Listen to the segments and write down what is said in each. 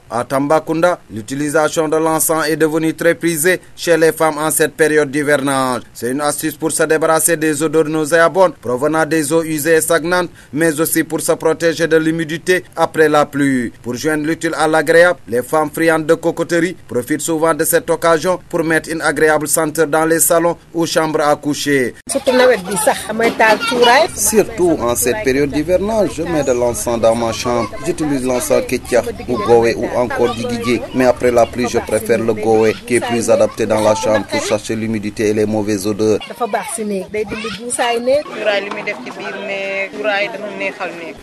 À Tambacounda, l'utilisation de l'encens est devenue très prisée chez les femmes en cette période d'hivernage. C'est une astuce pour se débarrasser des odeurs nauséabondes provenant des eaux usées et stagnantes, mais aussi pour se protéger de l'humidité après la pluie. Pour joindre l'utile à l'agréable, les femmes friandes de cocoterie profitent souvent de cette occasion pour mettre une agréable senteur dans les salons ou chambres à coucher. Surtout en cette période d'hivernage, je mets de l'encens dans ma chambre. J'utilise l'encens Ketcha ou Goé ou encore Digidje, mais après la pluie, je préfère le Goé qui est plus adapté dans la chambre pour chercher l'humidité et les mauvaises odeurs.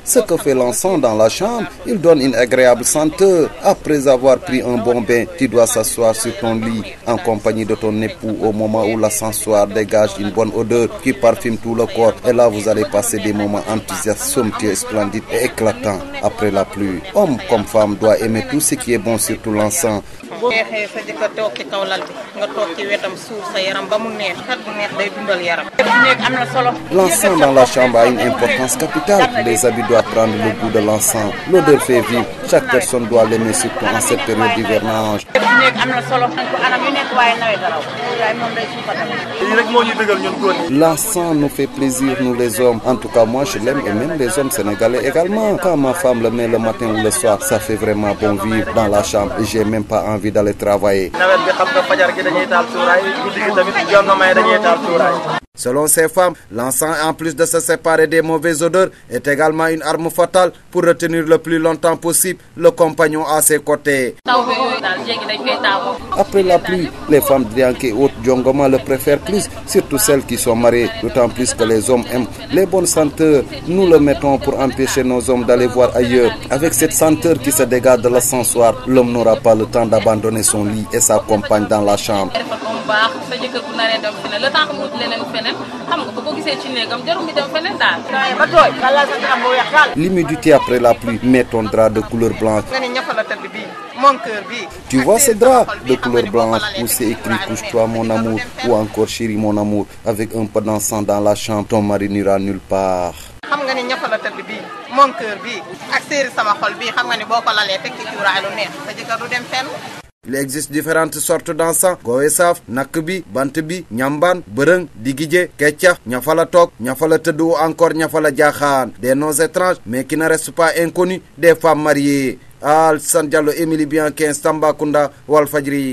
Ce que fait l'encens dans la chambre, il donne une agréable senteur. Après avoir pris un bon bain, tu dois s'asseoir sur ton lit en compagnie de ton époux au moment où l'ascensoir dégage une bonne odeur qui parfume tout le corps. Et là, vous allez passer des moments enthousiastes, somptueux, splendides et éclatants après la pluie. Homme comme femme doit aimer tout ce qui est bon, surtout l'encens. L'encens dans la chambre a une importance capitale. Les habits doivent prendre le goût de l'encens. L'odeur fait vivre. Chaque personne doit l'aimer, surtout en cette période d'hivernage. L'encens nous fait plaisir, nous les hommes. En tout cas, moi je l'aime et même les hommes sénégalais également. Quand ma femme le met le matin ou le soir, ça fait vraiment bon vivre dans la chambre. Et j'ai même pas envie d'aller travailler. Selon ces femmes, l'encens, en plus de se séparer des mauvaises odeurs, est également une arme fatale pour retenir le plus longtemps possible le compagnon à ses côtés. Après la pluie, les femmes drianke et autres djongoma le préfèrent plus, surtout celles qui sont mariées, d'autant plus que les hommes aiment les bonnes senteurs. Nous le mettons pour empêcher nos hommes d'aller voir ailleurs. Avec cette senteur qui se dégage de l'ascensoir, l'homme n'aura pas le temps d'abandonner son lit et sa compagne dans la chambre. L'humidité après la pluie, met ton drap de couleur blanche. Tu vois ce drap de couleur blanche où c'est écrit couche-toi mon amour ou encore chérie mon amour. Avec un peu d'encens dans la chambre, ton mari n'ira nulle part. Il existe différentes sortes d'encens, goesaf, nakbi, bantbi, nyamban, bereng, digidje, ketcha, nyafala tok, nyafala tedou ou encore nyafala diakhan. Des noms étranges mais qui ne restent pas inconnus des femmes mariées. Alassane Diallo, Émilie Bianquin, Tambacounda, Walfadjri.